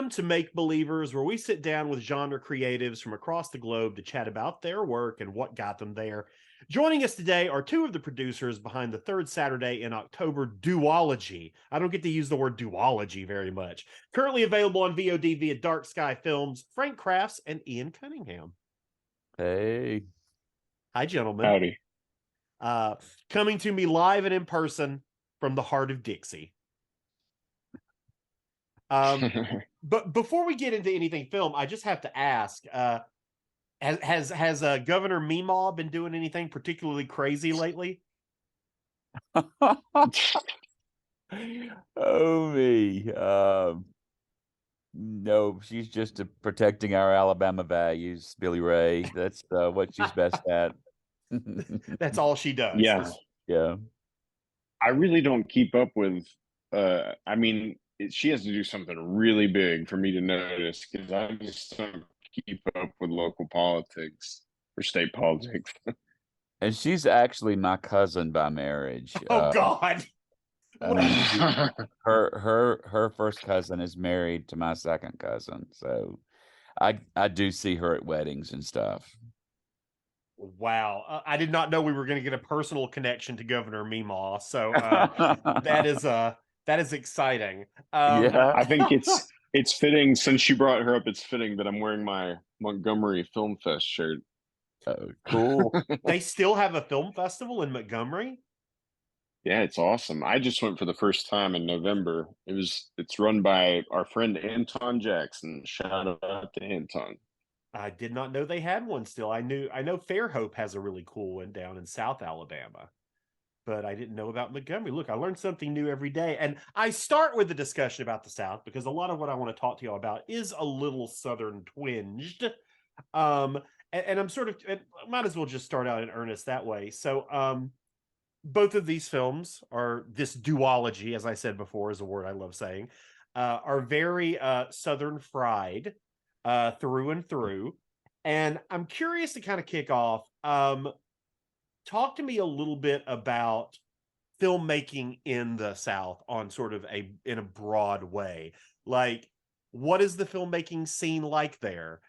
Welcome to Make Believers, where we sit down with genre creatives from across the globe to chat about their work and what got them there. Joining us today are two of the producers behind the third Saturday in October duology. I don't get to use the word duology very much. Currently available on VOD via Dark Sky Films, Frank Crafts and Ian Cunningham. Hey. Hi, gentlemen. Howdy. Coming to me live and in person from the heart of Dixie. But before we get into anything film, I just have to ask: has Governor Meemaw been doing anything particularly crazy lately? Oh me. No, she's just protecting our Alabama values, Billy Ray. That's what she's best at. That's all she does. Yeah, Yeah. I really don't keep up with. I mean, she has to do something really big for me to notice because I just don't keep up with local politics or state politics. And she's actually my cousin by marriage. Oh God! I mean, her first cousin is married to my second cousin, so I do see her at weddings and stuff. Wow, I did not know we were going to get a personal connection to Governor Meemaw. So that is exciting. Yeah. I think it's fitting since you brought her up. It's fitting that I'm wearing my Montgomery Film Fest shirt. Oh, cool. They still have a film festival in Montgomery. Yeah, it's awesome. I just went for the first time in November. It's run by our friend Anton Jackson. Shout out to Anton. I did not know they had one still. I know Fairhope has a really cool one down in South Alabama, but I didn't know about Montgomery. Look, I learned something new every day. And I start with the discussion about the South because a lot of what I want to talk to you about is a little Southern twinged. And I'm sort of, might as well just start out in earnest that way. So, both of these films are this duology, as I said before, is a word I love saying, are very Southern fried through and through. And I'm curious to kind of kick off. Talk to me a little bit about filmmaking in the South on sort of in a broad way. Like, what is the filmmaking scene like there?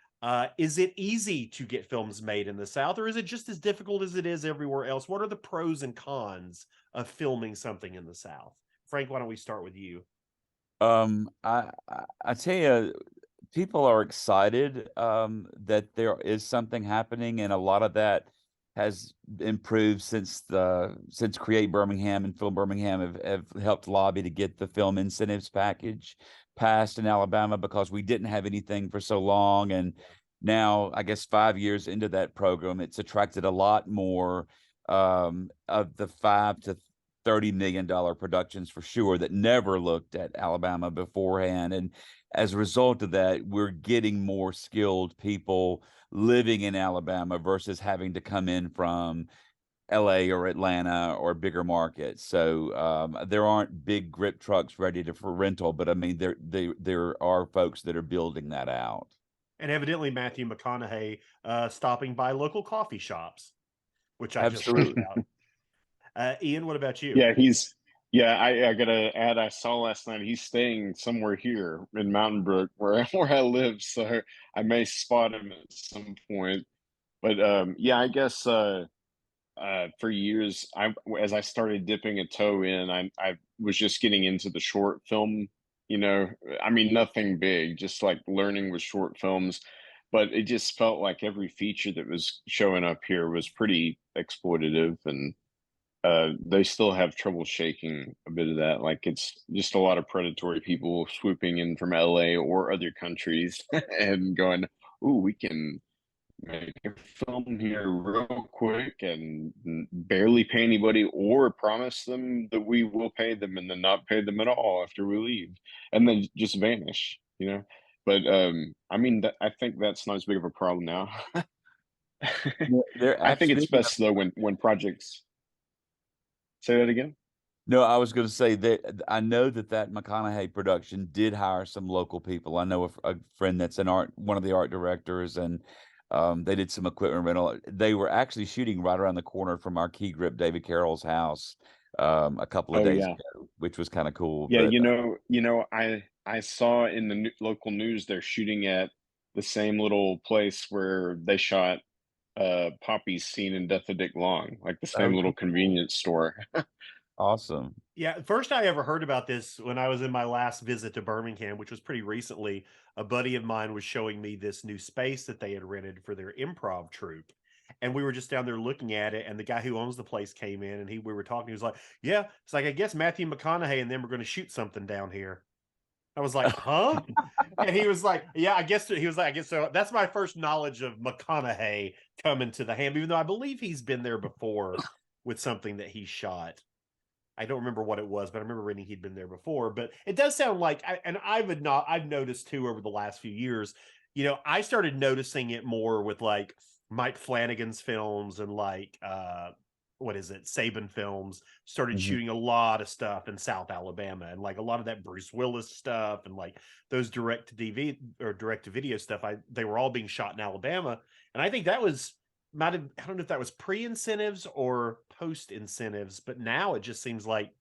Is it easy to get films made in the South, or is it just as difficult as it is everywhere else? What are the pros and cons of filming something in the South? Frank, why don't we start with you? I tell you, people are excited that there is something happening, and a lot of that has improved since Create Birmingham and Film Birmingham have helped lobby to get the film incentives package passed in Alabama because we didn't have anything for so long. And now, I guess 5 years into that program, it's attracted a lot more of the $5 to $30 million productions for sure that never looked at Alabama beforehand. And as a result of that, we're getting more skilled people living in Alabama versus having to come in from LA or Atlanta or bigger markets. So there aren't big grip trucks ready for rental, but I mean there are folks that are building that out. And evidently Matthew McConaughey stopping by local coffee shops, which I just learned Absolutely. about. Ian, what about you? Yeah, I gotta add, I saw last night he's staying somewhere here in Mountain Brook where I live, so I may spot him at some point. But yeah, I guess for years, as I started dipping a toe in, I was just getting into the short film. I mean, nothing big, just like learning with short films. But it just felt like every feature that was showing up here was pretty exploitative, and they still have trouble shaking a bit of that. Like it's just a lot of predatory people swooping in from LA or other countries and going, "Ooh, we can make a film here real quick and barely pay anybody, or promise them that we will pay them and then not pay them at all after we leave, and then just vanish." But I mean, I think that's not as big of a problem now. They're I think it's actually best though when projects. Say that again. No, I was going to say that I know that McConaughey production did hire some local people. I know a friend that's one of the art directors, and they did some equipment rental. They were actually shooting right around the corner from our key grip, David Carroll's house, a couple of Oh days yeah. ago, which was kind of cool. Yeah, But you know, I saw in the local news they're shooting at the same little place where they shot Poppy's scene in Death of Dick Long, like the same Oh, little convenience store. awesome. Yeah, first I ever heard about this when I was in my last visit to Birmingham, which was pretty recently. A buddy of mine was showing me this new space that they had rented for their improv troupe. And we were just down there looking at it, and the guy who owns the place came in, and we were talking. He was like, "Yeah, it's like I guess Matthew McConaughey and them were going to shoot something down here." I was like, "Huh?" And he was like, "Yeah, I guess." He was like, "I guess so." That's my first knowledge of McConaughey coming to the Ham, even though I believe he's been there before with something that he shot. I don't remember what it was, but I remember reading he'd been there before. But it does sound like, and I've noticed too over the last few years. I started noticing it more with like Mike Flanagan's films and like what is it, Saban Films started Mhm. shooting a lot of stuff in South Alabama, and like a lot of that Bruce Willis stuff and like those direct to DV or direct to video stuff. They were all being shot in Alabama, and I think that was might have, I don't know if that was pre-incentives or post-incentives, but now it just seems like,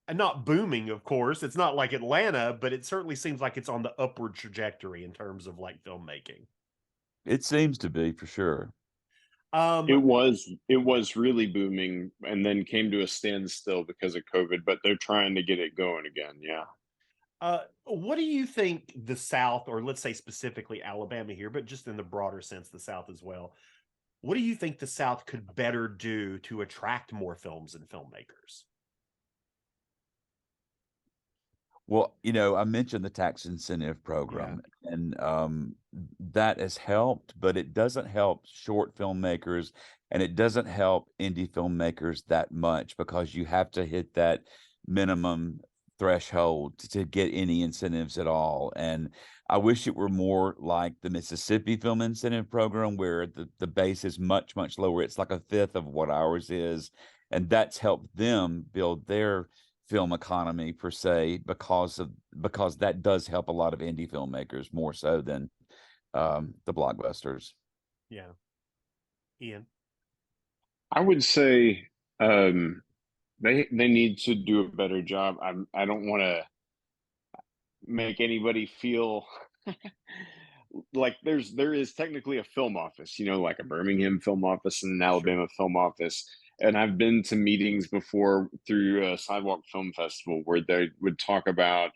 and not booming, of course. It's not like Atlanta, but it certainly seems like it's on the upward trajectory in terms of like filmmaking. It seems to be for sure. Um, It was really booming and then came to a standstill because of COVID, but they're trying to get it going again. Yeah. what do you think the South, or let's say specifically Alabama here, but just in the broader sense, the South as well, what do you think the South could better do to attract more films and filmmakers? Well, I mentioned the tax incentive Yeah. program, and that has helped, but it doesn't help short filmmakers, and it doesn't help indie filmmakers that much because you have to hit that minimum threshold to get any incentives at all. And I wish it were more like the Mississippi Film Incentive Program, where the base is much, much lower. It's like a fifth of what ours is, and that's helped them build their film economy per se because that does help a lot of indie filmmakers more so than the blockbusters. Yeah. Ian. I would say they need to do a better job. I don't want to make anybody feel like there is technically a film office, like a Birmingham film office and an Sure. Alabama film office. And I've been to meetings before through a Sidewalk Film Festival where they would talk about,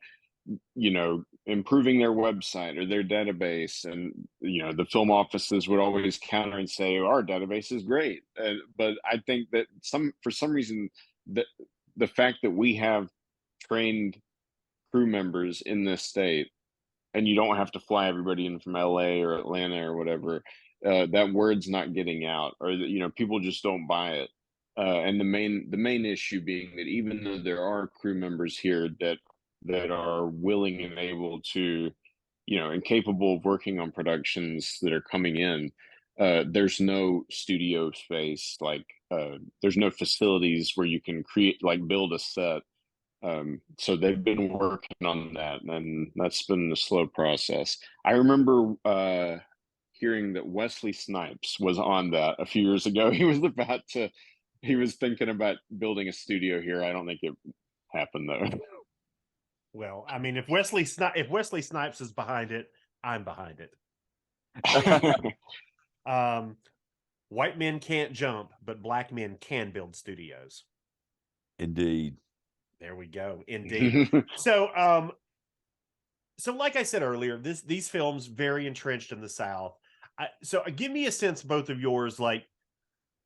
improving their website or their database. And, the film offices would always counter and say, our database is great. But I think that for some reason, the fact that we have trained crew members in this state and you don't have to fly everybody in from LA or Atlanta or whatever, that word's not getting out, or that people just don't buy it. And the main issue being that even though there are crew members here that are willing and able to, and capable of working on productions that are coming in, there's no studio space, like there's no facilities where you can build a set. So they've been working on that, and that's been a slow process. I remember hearing that Wesley Snipes was on that a few years ago. He was thinking about building a studio here. I don't think it happened though. Well, I mean, if Wesley Snipes is behind it, I'm behind it. White men can't jump, but black men can build studios. Indeed. There we go. Indeed. So like I said earlier, these films very entrenched in the South. So give me a sense, both of yours. Like,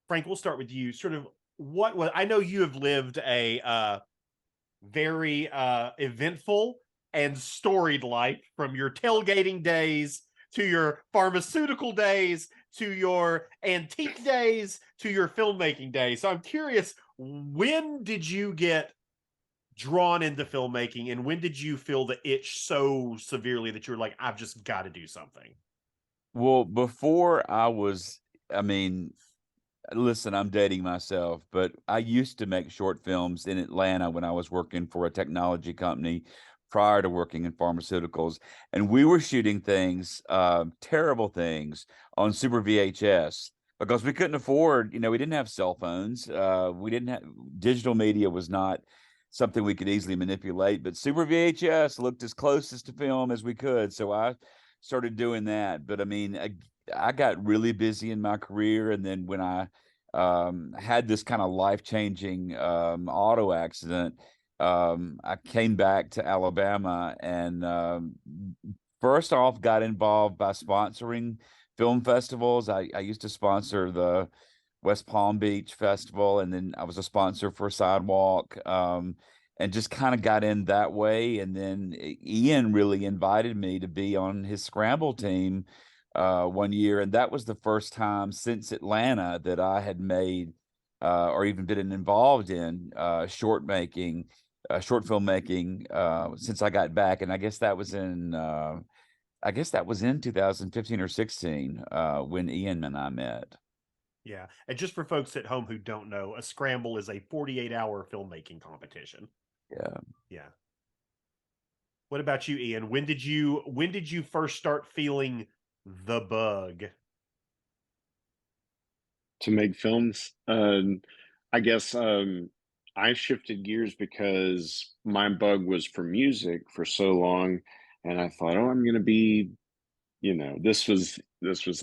Frank, we'll start with you. Sort of what was, I know you have lived a very eventful and storied life, from your tailgating days to your pharmaceutical days to your antique days to your filmmaking days. So I'm curious, when did you get drawn into filmmaking, and when did you feel the itch so severely that you were like, I've just got to do something? Well, before I mean, listen, I'm dating myself, but I used to make short films in Atlanta when I was working for a technology company prior to working in pharmaceuticals. And we were shooting things, terrible things, on Super VHS because we couldn't afford, we didn't have cell phones. We didn't have, digital media was not something we could easily manipulate. But Super VHS looked as closest to film as we could, so I started doing that. But I mean, I got really busy in my career, and then when I had this kind of life-changing auto accident, I came back to Alabama and first off got involved by sponsoring film festivals. I used to sponsor the West Palm Beach Festival, and then I was a sponsor for Sidewalk, and just kind of got in that way. And then Ian really invited me to be on his Scramble team one year, and that was the first time since Atlanta that I had made or even been involved in short filmmaking since I got back. And I guess that was in 2015 or 16 when Ian and I met. Yeah. And just for folks at home who don't know, a Scramble is a 48-hour filmmaking competition. Yeah. Yeah. What about you, Ian? When did you first start feeling the bug? To make films? I guess I shifted gears because my bug was for music for so long, and I thought, oh, I'm gonna be, this was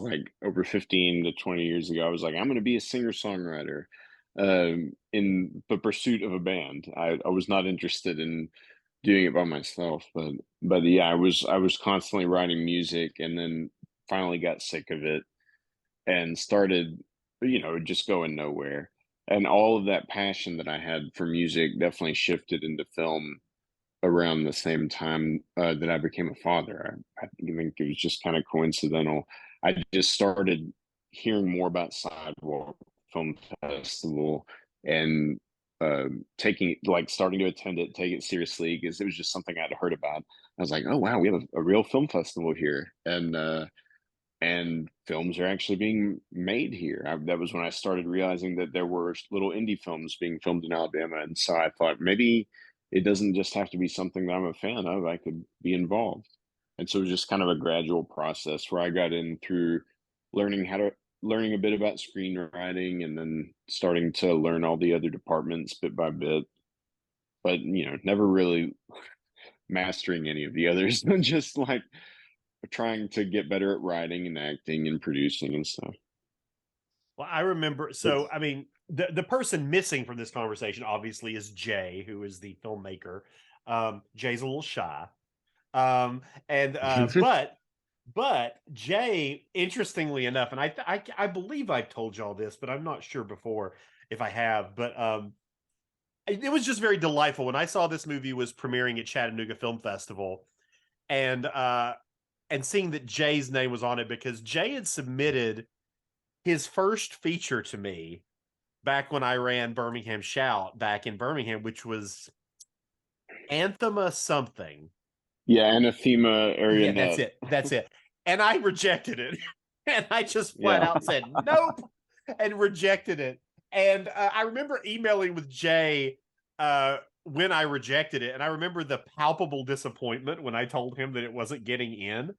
like over 15 to 20 years ago. I was like, I'm gonna be a singer-songwriter in the pursuit of a band. I was not interested in doing it by myself, but yeah, I was constantly writing music, and then finally got sick of it and started, just going nowhere. And all of that passion that I had for music definitely shifted into film around the same time that I became a father. I think it was just kind of coincidental. I just started hearing more about Sidewalk Film Festival and starting to attend it, take it seriously, because it was just something I'd heard about. I was like, oh wow, we have a real film festival here, and films are actually being made here. That was when I started realizing that there were little indie films being filmed in Alabama, and so I thought maybe it doesn't just have to be something that I'm a fan of. I could be involved, and so it was just kind of a gradual process where I got in through learning a bit about screenwriting, and then starting to learn all the other departments bit by bit. But never really mastering any of the others, just like trying to get better at writing and acting and producing and stuff. Well, I remember. So, I mean, the person missing from this conversation obviously is Jay, who is the filmmaker. Jay's a little shy, and but Jay, interestingly enough, and I believe I've told y'all this, but I'm not sure before if I have. But it was just very delightful when I saw this movie was premiering at Chattanooga Film Festival, and seeing that Jay's name was on it, because Jay had submitted his first feature to me back when I ran Birmingham Shout back in Birmingham, which was Anthema something. Yeah, Anathema Area Yeah, Net. that's it. And I rejected it. And I just flat out said nope and rejected it. And I remember emailing with Jay when I rejected it, and I remember the palpable disappointment when I told him that it wasn't getting in.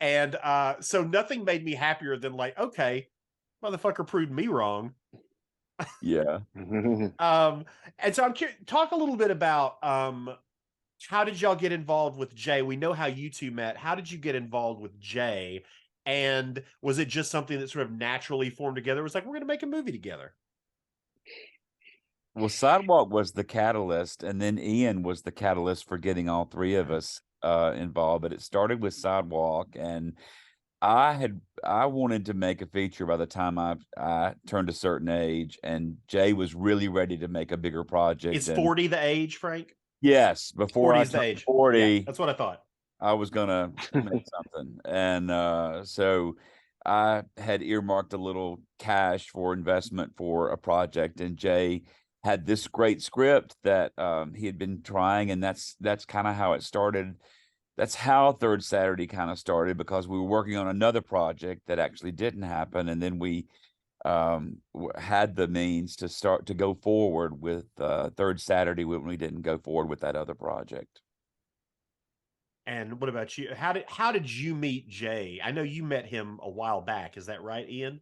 And so nothing made me happier than like, okay, motherfucker proved me wrong. Yeah. And so I'm curious, talk a little bit about how did y'all get involved with Jay? We know how you two met. How did you get involved with Jay? And was it just something that sort of naturally formed together? It was like, we're going to make a movie together. Well, Sidewalk was the catalyst, and then Ian was the catalyst for getting all three of us involved. But it started with Sidewalk, and I wanted to make a feature by the time I turned a certain age, and Jay was really ready to make a bigger project. Is 40 the age, Frank? Yes, before 40 I is the turned age. 40, Yeah, that's what I thought. I was gonna make something, and so I had earmarked a little cash for investment for a project, and Jay had this great script that he had been trying, and that's kind of how it started. That's how Third Saturday kind of started, because we were working on another project that actually didn't happen, and then we had the means to start to go forward with Third Saturday when we didn't go forward with that other project. And what about you? How did you meet Jay? I know you met him a while back. Is that right, Ian?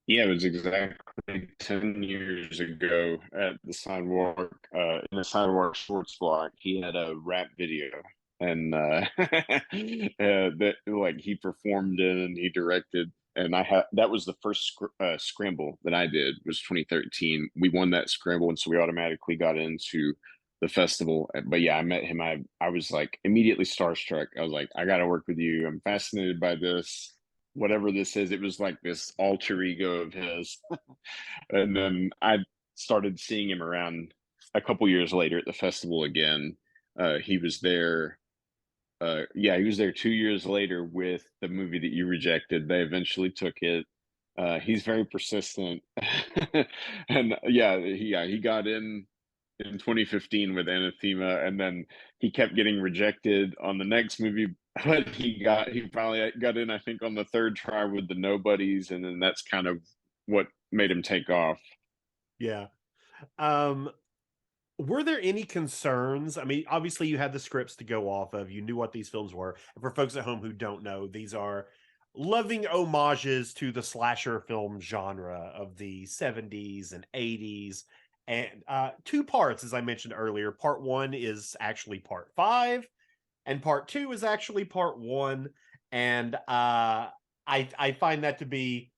Yeah, it was exactly 10 years ago at the sidewalk, in the sidewalk sports block. He had a rap video, and that like he performed in and he directed. And I had that was the first scramble that I did was 2013. We won that scramble, and so we automatically got into the festival. But yeah, I met him. I was like immediately starstruck. I was like, I got to work with you. I'm fascinated by this, whatever this is. It was like this alter ego of his. And then I started seeing him around a couple years later at the festival again. He was there. Yeah, he was there 2 years later with the movie that you rejected. They eventually took it. He's very persistent, and he got in 2015 with Anathema, and then he kept getting rejected on the next movie. But he finally got in, I think, on the third try with the Nobodies, and then that's kind of what made him take off. Yeah. Um, were there any concerns? I mean, obviously you had the scripts to go off of. You knew what these films were. And for folks at home who don't know, these are loving homages to the slasher film genre of the 70s and 80s. And two parts, as I mentioned earlier. Part one is actually part 5, and part 2 is actually part 1. And I find that to be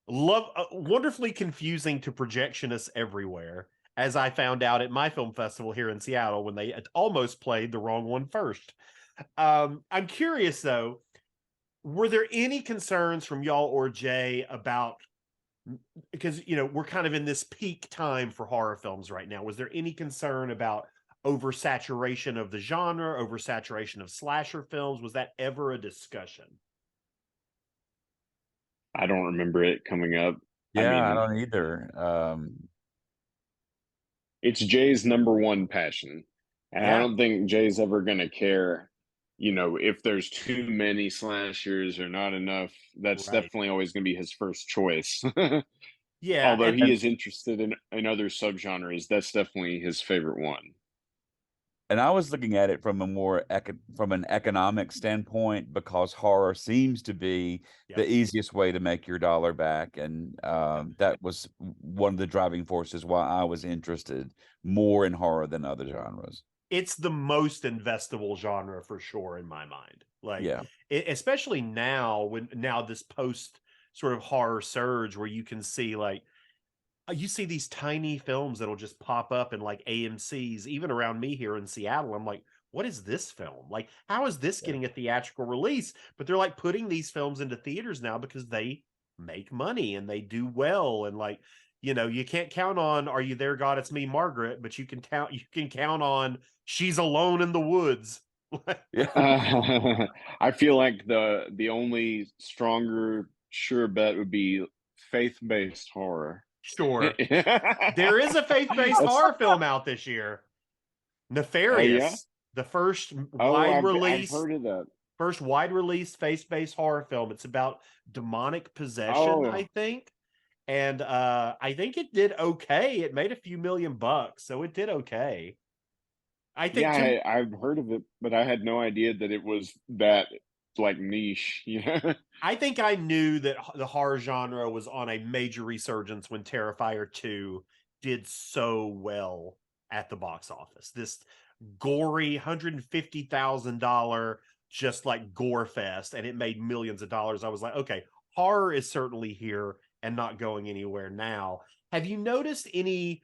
wonderfully confusing to projectionists everywhere, as I found out at my film festival here in Seattle when they almost played the wrong one first. I'm curious though, were there any concerns from y'all or Jay about, because we're kind of in this peak time for horror films right now, was there any concern about oversaturation of the genre, oversaturation of slasher films? Was that ever a discussion? I don't remember it coming up. I Yeah, I mean, don't either. it's Jay's number one passion. And I Yeah, don't think Jay's ever going to care, if there's too many slashers or not enough. That's right. definitely always going to be his first choice. Yeah, Although and he is interested in other subgenres, that's definitely his favorite one. And I was looking at it from from an economic standpoint, because horror seems to be yep. the easiest way to make your dollar back, and that was one of the driving forces why I was interested more in horror than other genres. It's the most investable genre for sure in my mind. Like, Yeah, especially now, this post sort of horror surge where you can see like you see these tiny films that'll just pop up in like AMC's, even around me here in Seattle. I'm like, what is this film? Like, how is this yeah, getting a theatrical release? But they're like putting these films into theaters now because they make money and they do well. And like, you can't count on "Are You There, God? It's Me, Margaret," but you can count on "She's Alone in the Woods." yeah. I feel like the only stronger sure bet would be faith-based horror. Sure. There is a faith-based That's, horror film out this year. oh yeah. Nefarious, the first Oh, wide I've release heard of that. first wide release faith-based horror film. It's about demonic possession, I Oh, think. And I think it did okay. It made a few $1,000,000, so it did okay. I yeah, think to I've heard of it, but I had no idea that it was that like niche, I think I knew that the horror genre was on a major resurgence when Terrifier 2 did so well at the box office. This gory $150,000 just like gore fest, and it made millions of dollars. I was like, okay, horror is certainly here and not going anywhere now. Have you noticed any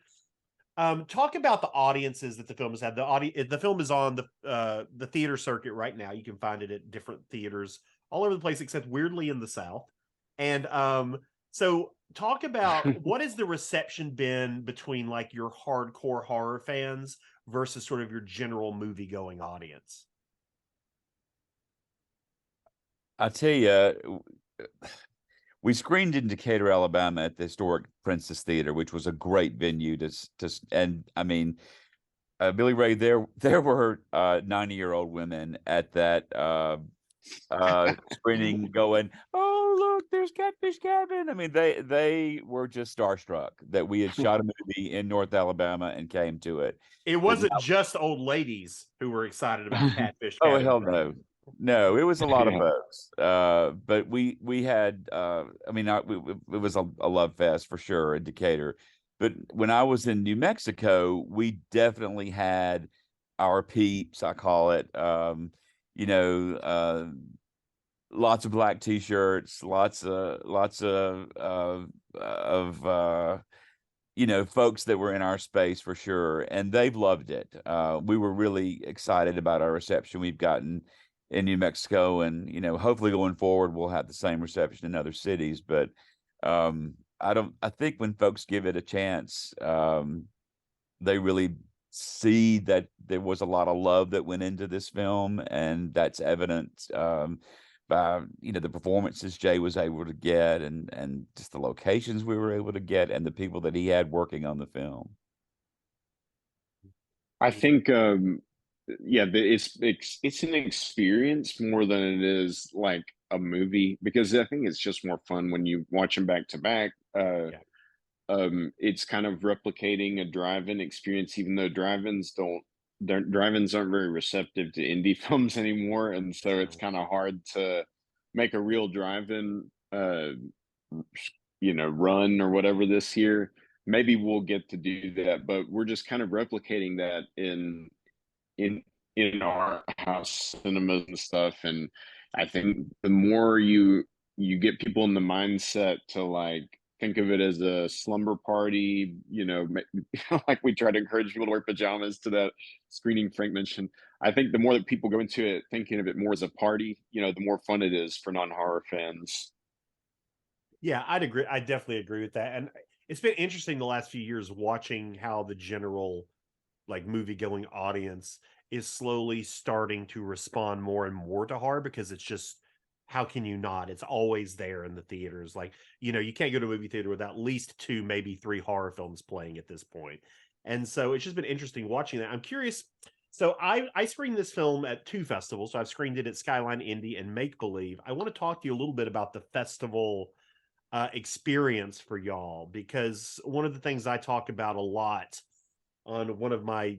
talk about the audiences that the film has had? The film is on the theater circuit right now. You can find it at different theaters all over the place, except weirdly in the South. And so talk about what has the reception been between like your hardcore horror fans versus sort of your general movie going audience? I tell you, we screened in Decatur, Alabama, at the historic Princess Theater, which was a great venue and I mean, Billy Ray, there were 90-year-old women at that screening going, "Oh, look, there's Catfish Cabin." I mean, they were just starstruck that we had shot a movie in North Alabama and came to it. It But wasn't just old ladies who were excited about Catfish oh, Cabin, hell right? no. No, it was a lot of Yeah. folks. But we had I mean, it was a love fest for sure in Decatur. But when I was in New Mexico, we definitely had our peeps, I call it. You know, lots of black t-shirts, lots of you know, folks that were in our space for sure, and they've loved it. We were really excited about our reception we've gotten in New Mexico, and you know, hopefully going forward, we'll have the same reception in other cities. But I think when folks give it a chance, they really see that there was a lot of love that went into this film, and that's evident by you know the performances Jay was able to get, and just the locations we were able to get, and the people that he had working on the film. I think yeah, it's an experience more than it is like a movie, because I think it's just more fun when you watch them back to back. Yeah. It's kind of replicating a drive-in experience, even though drive-ins aren't very receptive to indie films anymore, and so it's No. kind of hard to make a real drive-in run or whatever this year. Maybe we'll get to do that, but we're just kind of replicating that in in our house cinemas and stuff. And I think the more you get people in the mindset to like think of it as a slumber party, like we try to encourage people to wear pajamas to that screening Frank mentioned. I think the more that people go into it thinking of it more as a party, the more fun it is for non-horror fans. Yeah, I'd agree. I definitely agree with that. And it's been interesting the last few years watching how the general like movie going audience is slowly starting to respond more and more to horror, because it's just, how can you not? It's always there in the theaters. Like, you can't go to a movie theater without at least two, maybe three horror films playing at this point. And so it's just been interesting watching that. I'm curious. So I screened this film at two festivals. So I've screened it at Skyline Indie and Make Believe. I want to talk to you a little bit about the festival experience for y'all, because one of the things I talk about a lot on one of my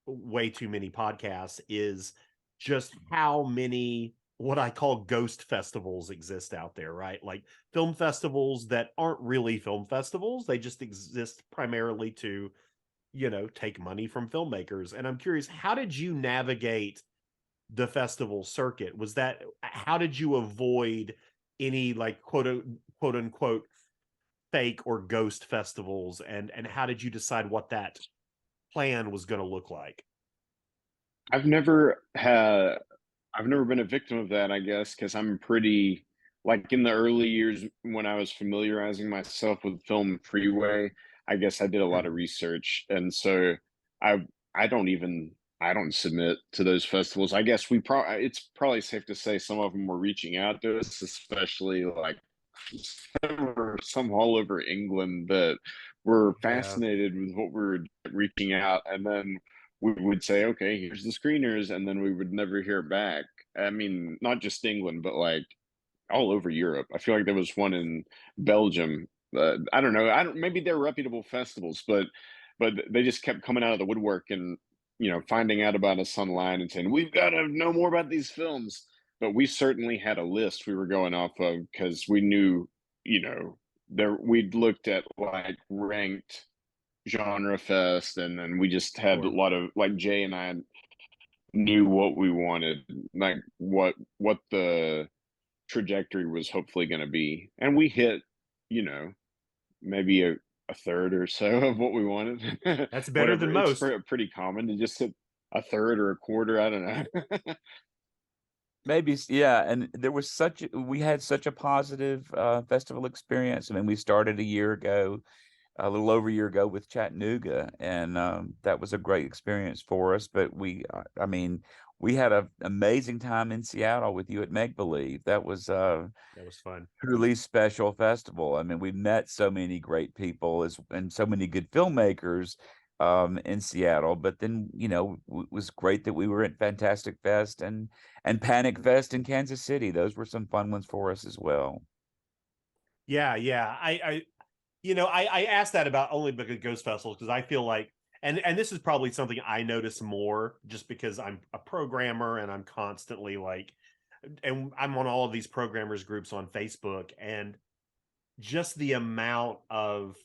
way too many podcasts is just how many what I call ghost festivals exist out there, right? Like film festivals that aren't really film festivals. They just exist primarily to, take money from filmmakers. And I'm curious, how did you navigate the festival circuit? How did you avoid any like quote unquote fake or ghost festivals, and how did you decide what that plan was going to look like? I've never had I've never been a victim of that, I guess, because I'm pretty like in the early years when I was familiarizing myself with Film Freeway, I guess I did a lot of research. And so I I don't submit to those festivals. I guess it's probably safe to say some of them were reaching out to us, especially like there were some all over England that were Yeah. fascinated with what we were reaching out, and then we would say, okay, here's the screeners, and then we would never hear back. I mean, not just England, but like all over Europe. I feel like there was one in Belgium. I don't know. I don't. Maybe they're reputable festivals, but they just kept coming out of the woodwork and finding out about us online and saying we've got to know more about these films. But we certainly had a list we were going off of because we knew, there we'd looked at like ranked genre fest, and then we just had a Sure. lot of like Jay and I knew what we wanted, like what the trajectory was hopefully going to be, and we hit, you know, maybe a third or so of what we wanted. That's better Whatever, than it's most. pretty common to just hit a third or a quarter. I don't know. Maybe, yeah, and we had such a positive festival experience. I mean, we started a year ago, a little over a year ago with Chattanooga, and that was a great experience for us. But I mean, we had an amazing time in Seattle with you at Make Believe. That was That was fun. truly special festival. I mean, we met so many great people and so many good filmmakers in Seattle. But then, it was great that we were at Fantastic Fest and Panic Fest in Kansas City. Those were some fun ones for us as well. Yeah, yeah. I asked that about only because Ghost Festivals, because I feel like and this is probably something I notice more just because I'm a programmer and I'm constantly like, and I'm on all of these programmers groups on Facebook, and just the amount of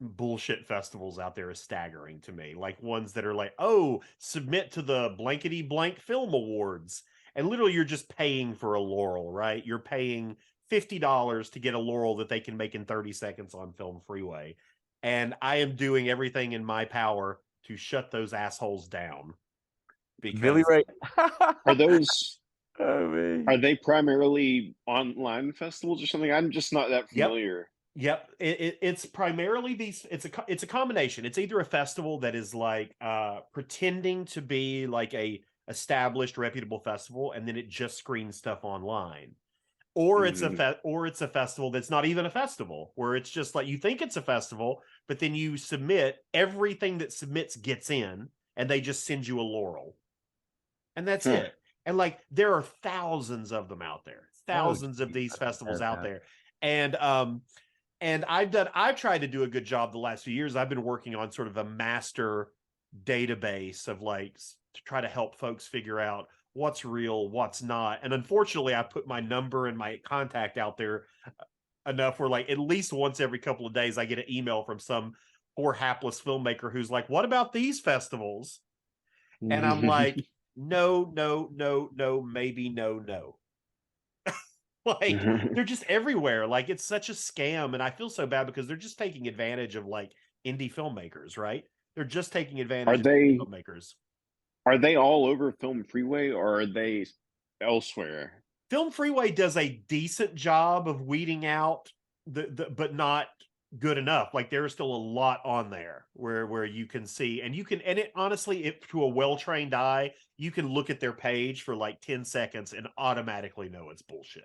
bullshit festivals out there is staggering to me. Like ones that are like, oh, submit to the blankety blank film awards. And literally you're just paying for a laurel, right? You're paying $50 to get a laurel that they can make in 30 seconds on Film Freeway. And I am doing everything in my power to shut those assholes down. Billy Because Ray. Are those Oh, man. are they primarily online festivals or something? I'm just not that Yep. familiar. Yep, it's primarily these. It's a combination. It's either a festival that is like pretending to be like a established, reputable festival, and then it just screens stuff online, or it's a festival that's not even a festival, where it's just like you think it's a festival, but then you submit, everything that submits gets in, and they just send you a laurel, and that's it. And like there are thousands of them out there, thousands of these festivals out there, and I've tried to do a good job the last few years. I've been working on sort of a master database of like to try to help folks figure out what's real, what's not. And unfortunately, I put my number and my contact out there enough where like at least once every couple of days I get an email from some poor hapless filmmaker who's like, what about these festivals? And I'm like, no, no, no, no, maybe no. Like they're just everywhere. Like it's such a scam, and I feel so bad because they're just taking advantage of like indie filmmakers, right? They're just taking Are advantage of indie they filmmakers. are they all over Film Freeway, or are they elsewhere? Film Freeway does a decent job of weeding out the but not good enough. Like there is still a lot on there where you can see, and you can, and it honestly, it to a well-trained eye, you can look at their page for like 10 seconds and automatically know it's bullshit.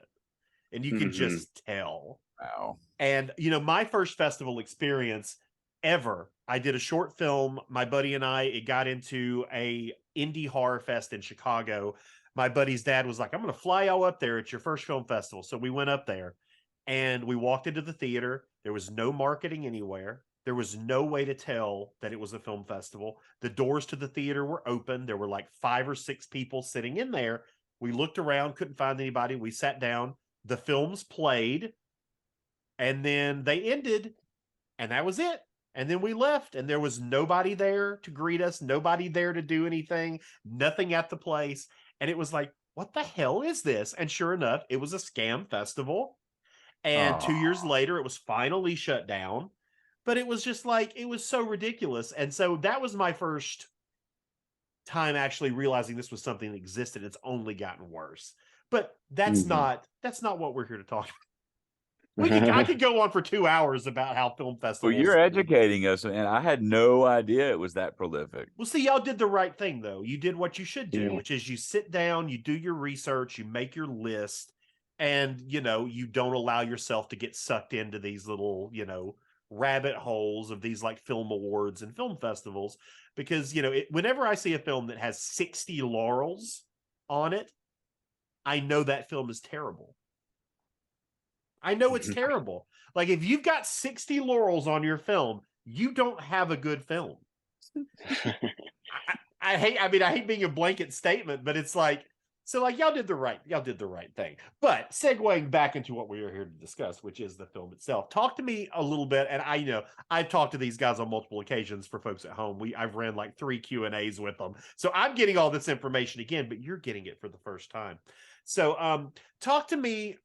And you can just tell. Wow. And you know, my first festival experience ever, I did a short film. My buddy and I, it got into a indie horror fest in Chicago. My buddy's dad was like, I'm going to fly y'all up there. It's your first film festival. So we went up there and we walked into the theater. There was no marketing anywhere. There was no way to tell that it was a film festival. The doors to the theater were open. There were like 5 or 6 people sitting in there. We looked around, couldn't find anybody. We sat down. The films played, and then they ended, and that was it. And then we left, and there was nobody there to greet us, nobody there to do anything, nothing at the place. And it was like, what the hell is this? And sure enough, it was a scam festival. And 2 years later, it was finally shut down. But it was just like, it was so ridiculous. And so that was my first time actually realizing this was something that existed. It's only gotten worse. But that's not what we're here to talk about. I could go on for 2 hours about how film festivals. Well, you're educating us, and I had no idea it was that prolific. Well, see, y'all did the right thing, though. You did what you should do, which is you sit down, you do your research, you make your list, and, you know, you don't allow yourself to get sucked into these little, you know, rabbit holes of these like film awards and film festivals. Because, you know, whenever I see a film that has 60 laurels on it, I know that film is terrible. I know it's terrible. Like if you've got 60 laurels on your film, you don't have a good film. I hate being a blanket statement, but it's like, so like y'all did the right thing. But segueing back into what we are here to discuss, which is the film itself. Talk to me a little bit, and I've talked to these guys on multiple occasions for folks at home. I've ran like 3 Q&As with them. So I'm getting all this information again, but you're getting it for the first time. So talk to me.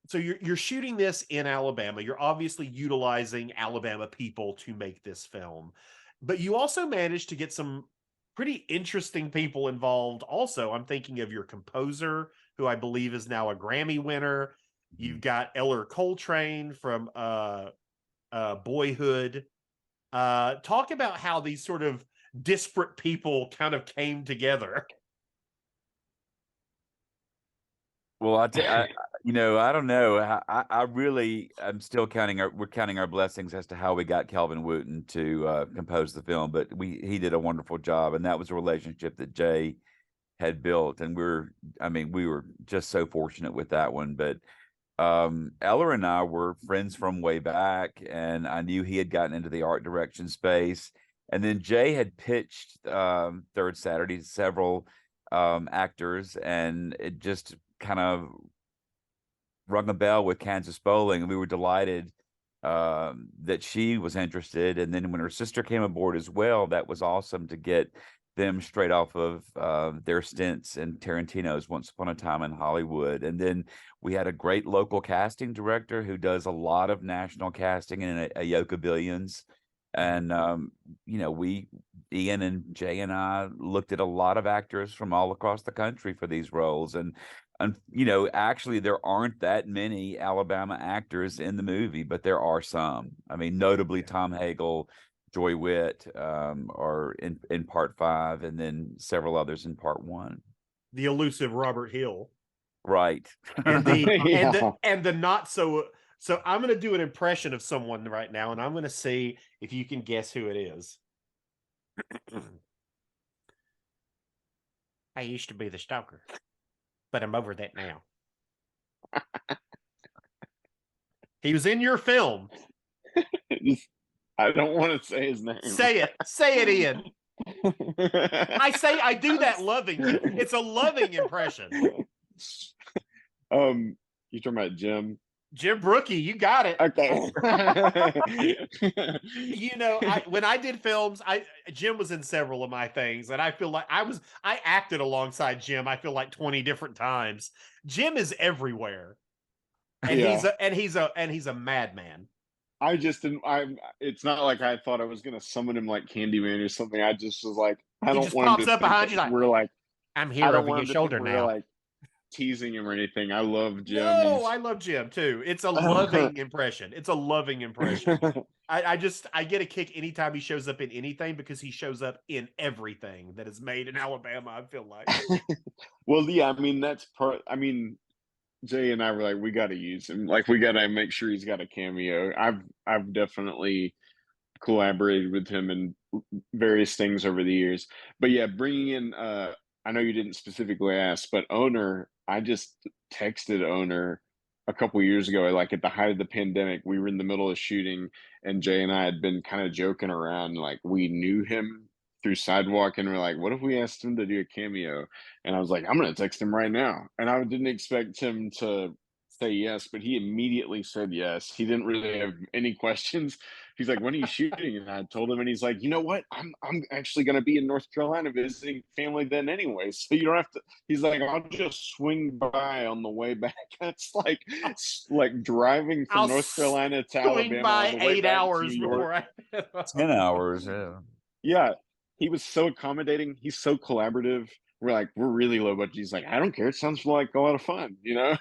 So you're shooting this in Alabama. You're obviously utilizing Alabama people to make this film, but you also managed to get some pretty interesting people involved. Also, I'm thinking of your composer, who I believe is now a Grammy winner. You've got Eller Coltrane from Boyhood. Talk about how these sort of disparate people kind of came together. Well, I don't know. I really, I'm still we're counting our blessings as to how we got Calvin Wooten to compose the film, but he did a wonderful job, and that was a relationship that Jay had built, and we were just so fortunate with that one. But Eller and I were friends from way back, and I knew he had gotten into the art direction space, And then Jay had pitched Third Saturday to several actors, and it just kind of rung a bell with Kansas Bowling, and we were delighted that she was interested. And then when her sister came aboard as well, that was awesome to get them straight off of their stints in Tarantino's Once Upon a Time in Hollywood. And then we had a great local casting director who does a lot of national casting in Ayoka Billions. And you know, Ian and Jay and I looked at a lot of actors from all across the country for these roles. And you know, actually, there aren't that many Alabama actors in the movie, but there are some. I mean, notably Tom Hagel, Joy Witt are in part 5, and then several others in part 1. The elusive Robert Hill. Right. And Yeah. the not so. So I'm going to do an impression of someone right now, and I'm going to see if you can guess who it is. I used to be the stalker, but I'm over that now. He was in your film. I don't want to say his name. Say it, Ian. I do that loving. It's a loving impression. You talking about Jim? Jim Brookie, you got it. Okay. You know, when I did films, Jim was in several of my things, and I feel like I acted alongside Jim. I feel like 20 different times. Jim is everywhere, and Yeah. he's a madman. I just didn't. It's not like I thought I was gonna summon him like Candyman or something. I just was like, I He don't just want him pops to up think behind that you like, we're like, I'm I here don't over want your him to shoulder think we're now. like teasing him or anything. I love Jim. No, I love Jim too. It's a loving impression. It's a loving impression. I get a kick anytime he shows up in anything, because he shows up in everything that is made in Alabama, I feel like. Well, yeah, I mean that's part. I mean, Jay and I were like, we got to use him. Like, we got to make sure he's got a cameo. I've definitely collaborated with him in various things over the years. But yeah, bringing in I know you didn't specifically ask, but Owner, I just texted Owner a couple years ago, like at the height of the pandemic. We were in the middle of shooting, and Jay and I had been kind of joking around, like we knew him through Sidewalk, and we're like, what if we asked him to do a cameo? And I was like, I'm gonna text him right now. And I didn't expect him to say yes, but he immediately said yes. He didn't really have any questions. He's like, when are you shooting? And I told him, and he's like, you know what? I'm actually gonna be in North Carolina visiting family then anyway. So you don't have to. He's like, I'll just swing by on the way back. It's like driving from I'll North Carolina to swing Alabama by on the way 8 back to hours New York. before I 10 hours, yeah. Yeah, he was so accommodating. He's so collaborative. We're like, we're really low budget. He's like, I don't care. It sounds like a lot of fun, you know?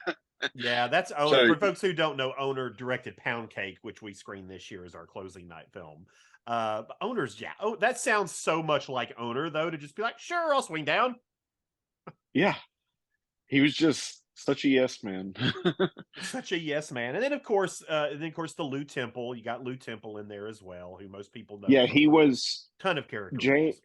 Yeah, that's Owner. So For folks who don't know, Owner directed Pound Cake, which we screened this year as our closing night film. But Owner's, yeah. Oh, that sounds so much like Owner, though, to just be like, sure, I'll swing down. yeah, he was just such a yes man. Such a yes man. And then of course the Lou Temple. You got Lou Temple in there as well, who most people know. Yeah, he was ton of character Jay. roles.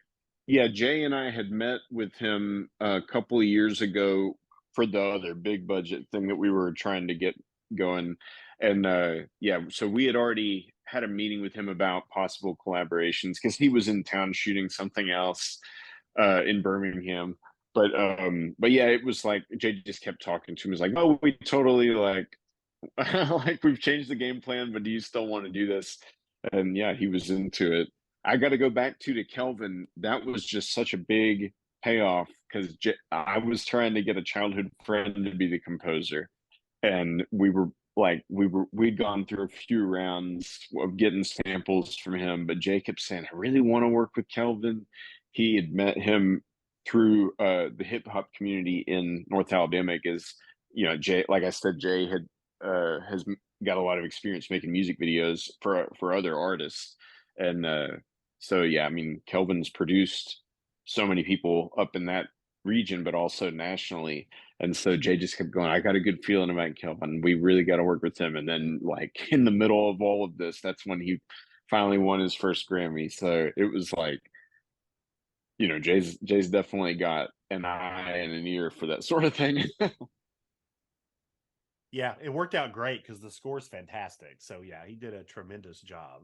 Yeah, Jay and I had met with him a couple of years ago for the other big budget thing that we were trying to get going. And yeah, so we had already had a meeting with him about possible collaborations because he was in town shooting something else in Birmingham. But yeah, it was like Jay just kept talking to him. He was like, "Oh, we totally like like we've changed the game plan, but do you still want to do this?" And yeah, he was into it. I got to go back to Kelvin. That was just such a big payoff because I was trying to get a childhood friend to be the composer, and we'd gone through a few rounds of getting samples from him, but Jay kept saying, I really want to work with Kelvin. He had met him through the hip hop community in North Alabama because, you know, Jay, like I said, Jay has got a lot of experience making music videos for other artists. And so yeah, I mean, Kelvin's produced so many people up in that region, but also nationally. And so Jay just kept going, I got a good feeling about Kelvin. We really got to work with him. And then, like, in the middle of all of this, that's when he finally won his first Grammy. So it was like, you know, Jay's definitely got an eye and an ear for that sort of thing. Yeah, it worked out great because the score's fantastic. So yeah, he did a tremendous job.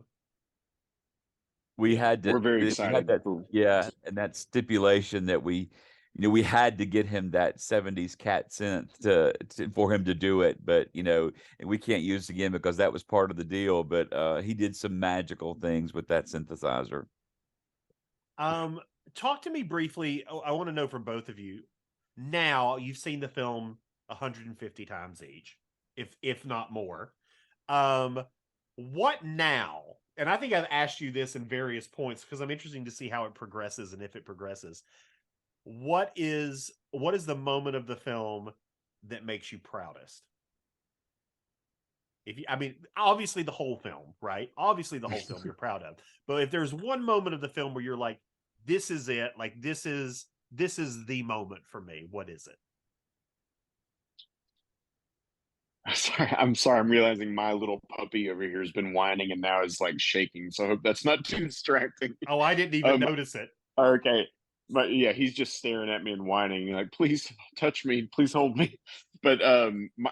we Yeah, had to, we're very we had excited that, for yeah, and that stipulation that we had to get him that 70s cat synth for him to do it, but and we can't use it again because that was part of the deal. But he did some magical things with that synthesizer. Talk to me briefly. I want to know from both of you. Now you've seen the film 150 times each, if not more. What now? And I think I've asked you this in various points because I'm interested to see how it progresses and if it progresses. What is the moment of the film that makes you proudest? I mean, obviously the whole film, right? Obviously the whole film you're proud of. But if there's one moment of the film where you're like, this is it, like this is the moment for me, what is it? I'm sorry. I'm realizing my little puppy over here has been whining and now is like shaking. So I hope that's not too distracting. Oh, I didn't even notice it. Okay. But yeah, he's just staring at me and whining, like, please touch me, please hold me. But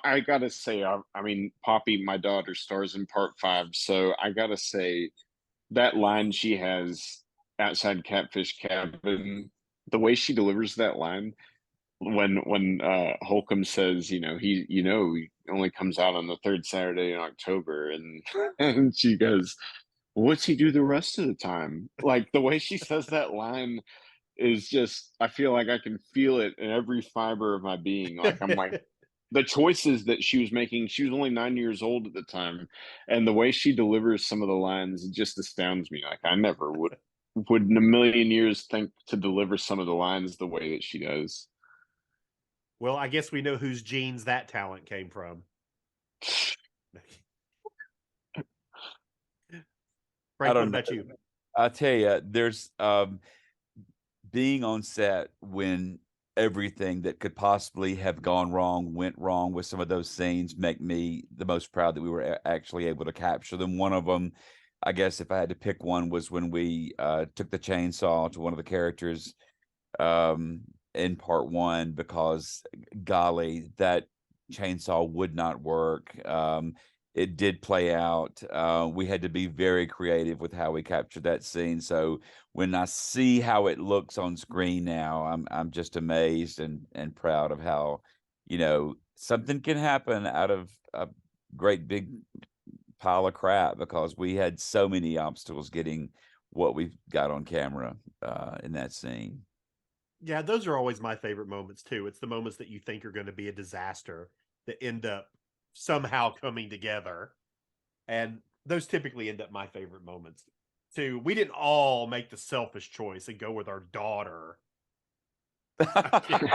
I gotta say, I mean, Poppy, my daughter, stars in part 5. So I gotta say, that line she has outside Catfish Cabin, the way she delivers that line when Holcomb says, he only comes out on the third Saturday in October, and and she goes, "What's he do the rest of the time?" Like the way she says that line is just, I feel like I can feel it in every fiber of my being. Like I'm like the choices that she was making. She was only 9 years old at the time, and the way she delivers some of the lines just astounds me. Like I never would in a million years think to deliver some of the lines the way that she does. Well, I guess we know whose genes that talent came from. I Frank, what don't know. about you? I'll tell you, there's being on set when everything that could possibly have gone wrong went wrong with some of those scenes make me the most proud that we were actually able to capture them. One of them, I guess, if I had to pick one, was when we took the chainsaw to one of the characters in part 1, because golly, that chainsaw would not work. It did play out. We had to be very creative with how we captured that scene. So when I see how it looks on screen now, I'm just amazed and proud of how, something can happen out of a great big pile of crap, because we had so many obstacles getting what we've got on camera in that scene. Yeah, those are always my favorite moments too. It's the moments that you think are going to be a disaster that end up somehow coming together. And those typically end up my favorite moments too. We didn't all make the selfish choice and go with our daughter. I'm kidding.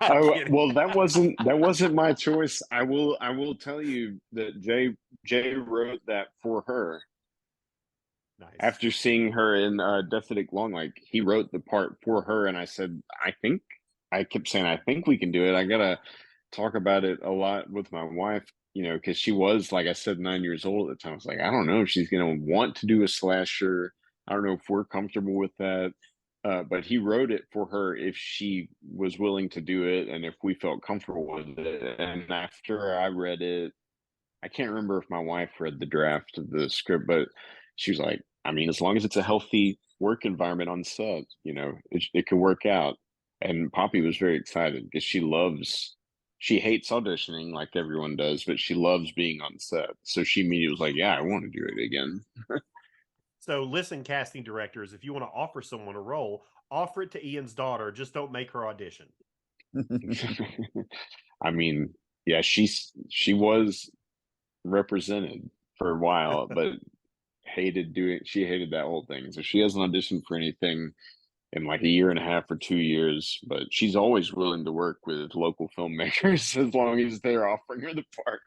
I'm Oh kidding. well, that wasn't my choice. I will tell you that Jay wrote that for her. Nice. After seeing her in Death Long, like he wrote the part for her, and I said, I kept saying, I think we can do it. I gotta talk about it a lot with my wife, because she was, like I said, 9 years old at the time. I was like, I don't know if she's gonna want to do a slasher. I don't know if we're comfortable with that. But he wrote it for her if she was willing to do it and if we felt comfortable with it. And after I read it, I can't remember if my wife read the draft of the script, but she was like, I mean, as long as it's a healthy work environment on set, it can work out. And Poppy was very excited because she hates auditioning like everyone does, but she loves being on set. So she immediately was like, yeah, I want to do it again. So listen, casting directors, if you want to offer someone a role, offer it to Ian's daughter. Just don't make her audition. I mean, yeah, she was represented for a while, but she hated that whole thing. So she hasn't auditioned for anything in like a year and a half or 2 years, but she's always willing to work with local filmmakers as long as they're offering her the part.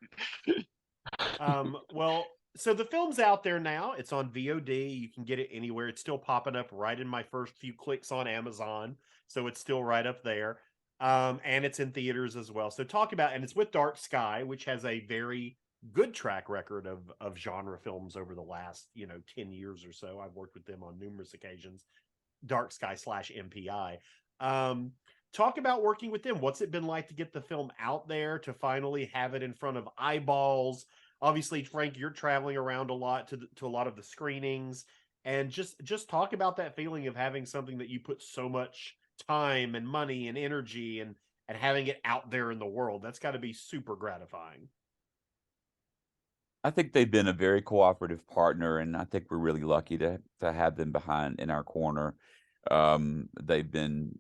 Well, so the film's out there now. It's on VOD. You can get it anywhere. It's still popping up right in my first few clicks on Amazon. So it's still right up there. And it's in theaters as well. So talk about, and it's with Dark Sky, which has a very good track record of genre films over the last, 10 years or so. I've worked with them on numerous occasions. Dark Sky / MPI. Talk about working with them. What's it been like to get the film out there, to finally have it in front of eyeballs? Obviously, Frank, you're traveling around a lot to a lot of the screenings, and just talk about that feeling of having something that you put so much time and money and energy and having it out there in the world. That's got to be super gratifying. I think they've been a very cooperative partner, and I think we're really lucky to have them behind in our corner. They've been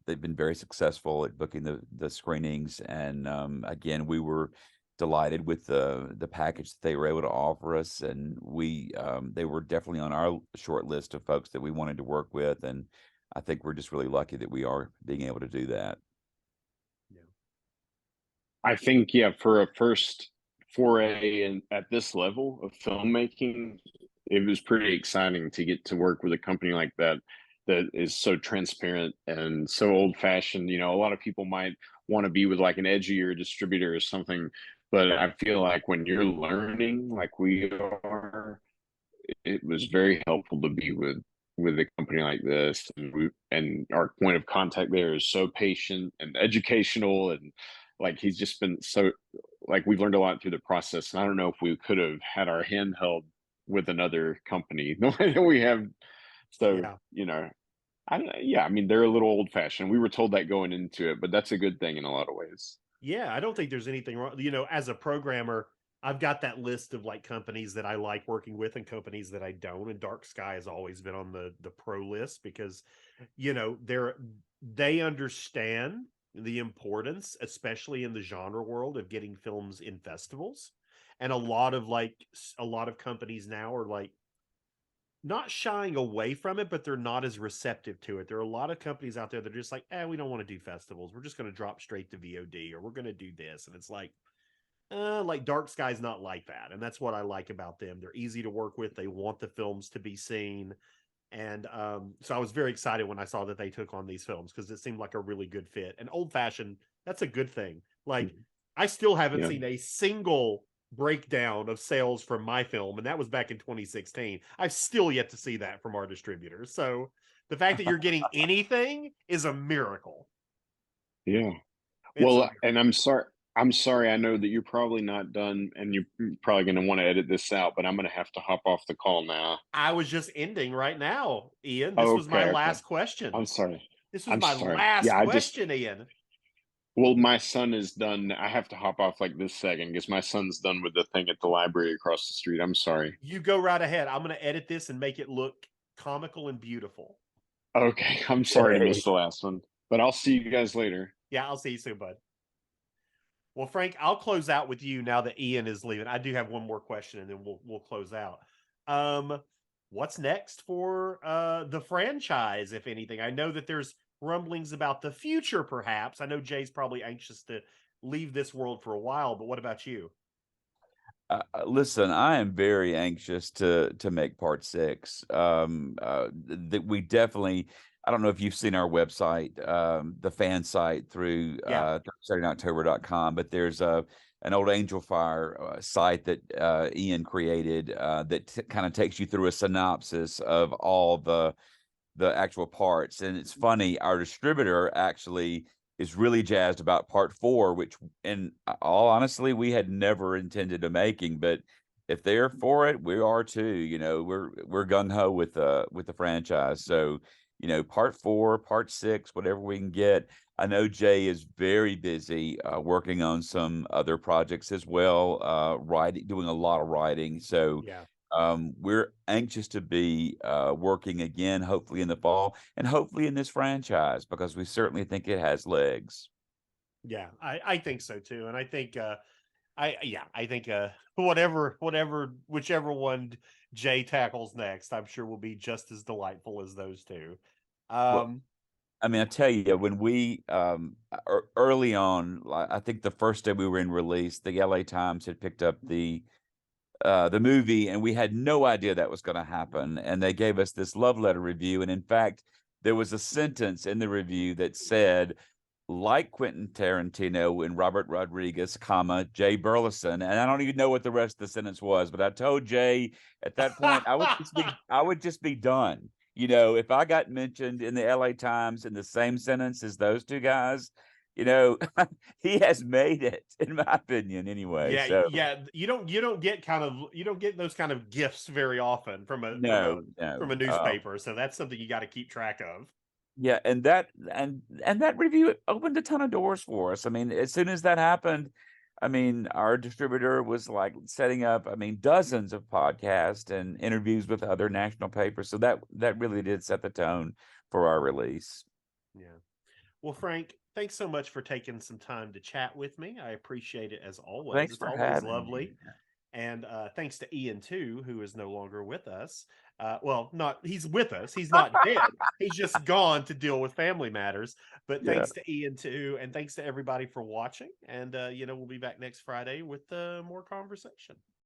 they've been very successful at booking the screenings, and again, we were delighted with the package that they were able to offer us, and they were definitely on our short list of folks that we wanted to work with, and I think we're just really lucky that we are being able to do that. Yeah. I think, yeah, for a first foray at this level of filmmaking, it was pretty exciting to get to work with a company like that that is so transparent and so old fashioned. You know, a lot of people might want to be with like an edgier distributor or something, but I feel like when you're learning like we are, it was very helpful to be with a company like this, and our point of contact there is so patient and educational, and like he's just been so, like, we've learned a lot through the process, and I don't know if we could have had our hand held with another company the way that we have. So, Yeah. you know, I mean, they're a little old fashioned. We were told that going into it, but that's a good thing in a lot of ways. Yeah, I don't think there's anything wrong. You know, as a programmer, I've got that list of like companies that I like working with and companies that I don't. And Dark Sky has always been on the pro list because, you know, they understand the importance, especially in the genre world, of getting films in festivals. And a lot of companies now are like not shying away from it, but they're not as receptive to it. There are a lot of companies out there that are just like, we don't want to do festivals. We're just going to drop straight to VOD, or we're going to do this. And it's like Dark Sky's not like that. And that's what I like about them. They're easy to work with. They want the films to be seen. And so I was very excited when I saw that they took on these films because it seemed like a really good fit. And old fashioned, that's a good thing. Like, I still haven't Yeah. seen a single breakdown of sales from my film, and that was back in 2016. I've still yet to see that from our distributors. So the fact that you're getting anything is a miracle. Yeah. It's Well, and I'm sorry. I'm sorry. I know that you're probably not done, and you're probably going to want to edit this out, but I'm going to have to hop off the call now. I was just ending right now, Ian. This was my Okay. Okay. last question. I'm sorry. This was I'm my sorry. last Yeah, question, Ian. well, my son is done. I have to hop off like this second because my son's done with the thing at the library across the street. I'm sorry. You go right ahead. I'm going to edit this and make it look comical and beautiful. Okay. I'm sorry to miss the last one, but I'll see you guys later. Yeah, I'll see you soon, bud. Well, Frank, I'll close out with you now that Ian is leaving. I do have one more question, and then we'll close out. What's next for the franchise, if anything? I know that there's rumblings about the future, perhaps. I know Jay's probably anxious to leave this world for a while, but what about you? Listen, I am very anxious to make part 6. That we definitely. I don't know if you've seen our website, the fan site through SaturdayNightOctober.com, but there's an old Angel Fire site that Ian created that kind of takes you through a synopsis of all the actual parts. And it's funny, our distributor actually is really jazzed about part 4, which, in all honestly, we had never intended to making, but if they're for it, we are too. You know, we're gung-ho with the franchise. So, you know, part 4, part 6, whatever we can get. I know Jay is very busy working on some other projects as well, doing a lot of writing. So Yeah. we're anxious to be working again, hopefully in the fall, and hopefully in this franchise, because we certainly think it has legs. Yeah, I think so too. And I think I think whichever one Jay tackles next, I'm sure will be just as delightful as those two. Well, I mean, I tell you, when we early on, I think the first day we were in release, the LA Times had picked up the movie, and we had no idea that was going to happen. And they gave us this love letter review. And in fact, there was a sentence in the review that said, like Quentin Tarantino and Robert Rodriguez, comma, Jay Burleson. And I don't even know what the rest of the sentence was, but I told Jay at that point, I would just be done. You know, if I got mentioned in the LA Times in the same sentence as those two guys, you know, he has made it, in my opinion, anyway. Yeah, So yeah. You don't get those kind of gifts very often from a no, newspaper. So that's something you got to keep track of. yeah, and that review opened a ton of doors for us. I mean, as soon as that happened, I mean, our distributor was like setting up, I mean, dozens of podcasts and interviews with other national papers. So that really did set the tone for our release. Yeah. Well, Frank, thanks so much for taking some time to chat with me. I appreciate it as always. Thanks It's for always having lovely. me. And thanks to Ian too, who is no longer with us. Well, he's with us. He's not dead. He's just gone to deal with family matters. But Yeah. thanks to Ian too, and thanks to everybody for watching. And we'll be back next Friday with more conversation.